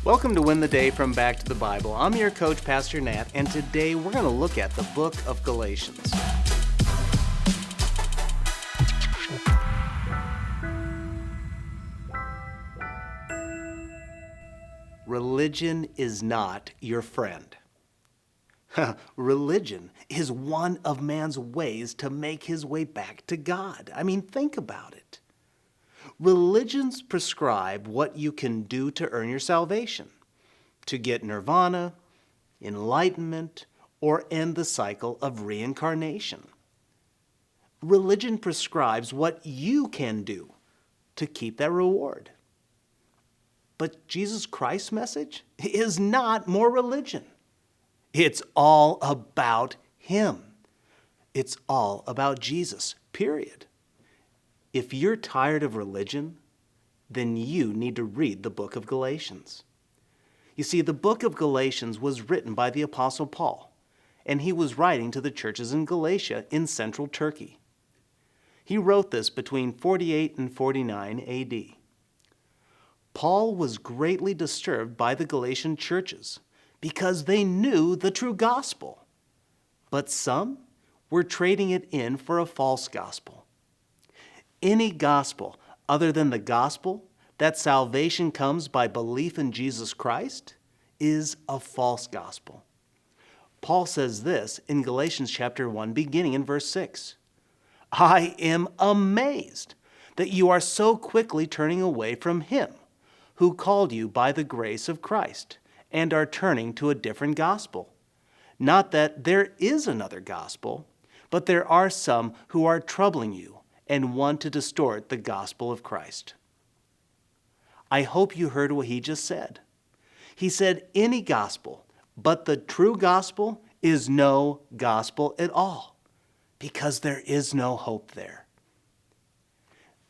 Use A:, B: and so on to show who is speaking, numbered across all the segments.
A: Welcome to Win the Day from Back to the Bible. I'm your coach, Pastor Nat, and today we're going to look at the Book of Galatians. Religion is not your friend. Religion is one of man's ways to make his way back to God. Think about it. Religions prescribe what you can do to earn your salvation, to get nirvana, enlightenment, or end the cycle of reincarnation. Religion prescribes what you can do to keep that reward. But Jesus Christ's message is not more religion. It's all about Him. It's all about Jesus, period. If you're tired of religion, then you need to read the Book of Galatians. You see, the Book of Galatians was written by the Apostle Paul, and he was writing to the churches in Galatia in central Turkey. He wrote this between 48 and 49 AD. Paul was greatly disturbed by the Galatian churches because they knew the true gospel, but some were trading it in for a false gospel. Any gospel other than the gospel that salvation comes by belief in Jesus Christ is a false gospel. Paul says this in Galatians chapter 1, beginning in verse 6. I am amazed that you are so quickly turning away from Him who called you by the grace of Christ, and are turning to a different gospel. Not that there is another gospel, but there are some who are troubling you and want to distort the gospel of Christ. I hope you heard what he just said. He said any gospel, but the true gospel is no gospel at all, because there is no hope there.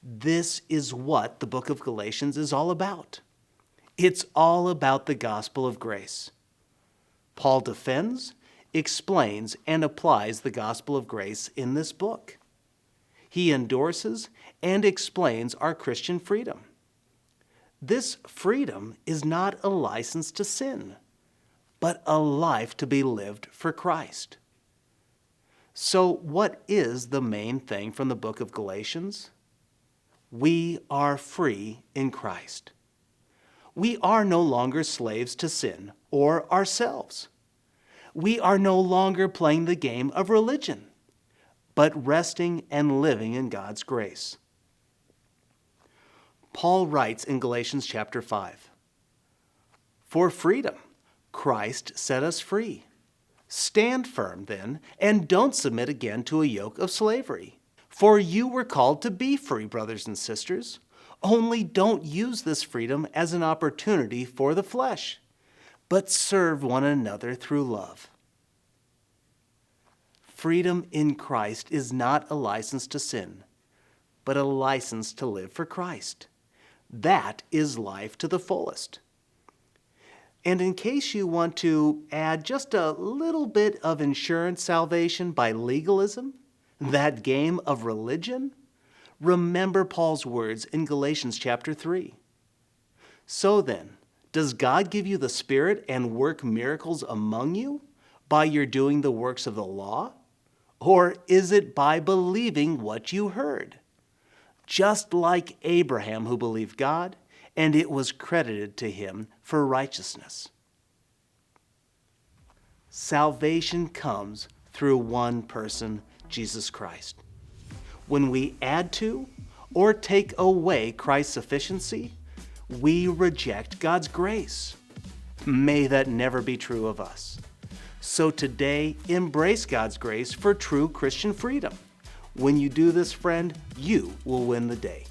A: This is what the book of Galatians is all about. It's all about the gospel of grace. Paul defends, explains, and applies the gospel of grace in this book. He endorses and explains our Christian freedom. This freedom is not a license to sin, but a life to be lived for Christ. So what is the main thing from the book of Galatians? We are free in Christ. We are no longer slaves to sin or ourselves. We are no longer playing the game of religion, but resting and living in God's grace. Paul writes in Galatians chapter 5, For freedom, Christ set us free. Stand firm then, and don't submit again to a yoke of slavery. For you were called to be free, brothers and sisters. Only don't use this freedom as an opportunity for the flesh, but serve one another through love. Freedom in Christ is not a license to sin, but a license to live for Christ. That is life to the fullest. And in case you want to add just a little bit of insurance salvation by legalism, that game of religion, remember Paul's words in Galatians chapter 3. So then, does God give you the Spirit and work miracles among you by your doing the works of the law? Or is it by believing what you heard? Just like Abraham who believed God, and it was credited to him for righteousness. Salvation comes through one person, Jesus Christ. When we add to or take away Christ's sufficiency, we reject God's grace. May that never be true of us. So today, embrace God's grace for true Christian freedom. When you do this, friend, you will win the day.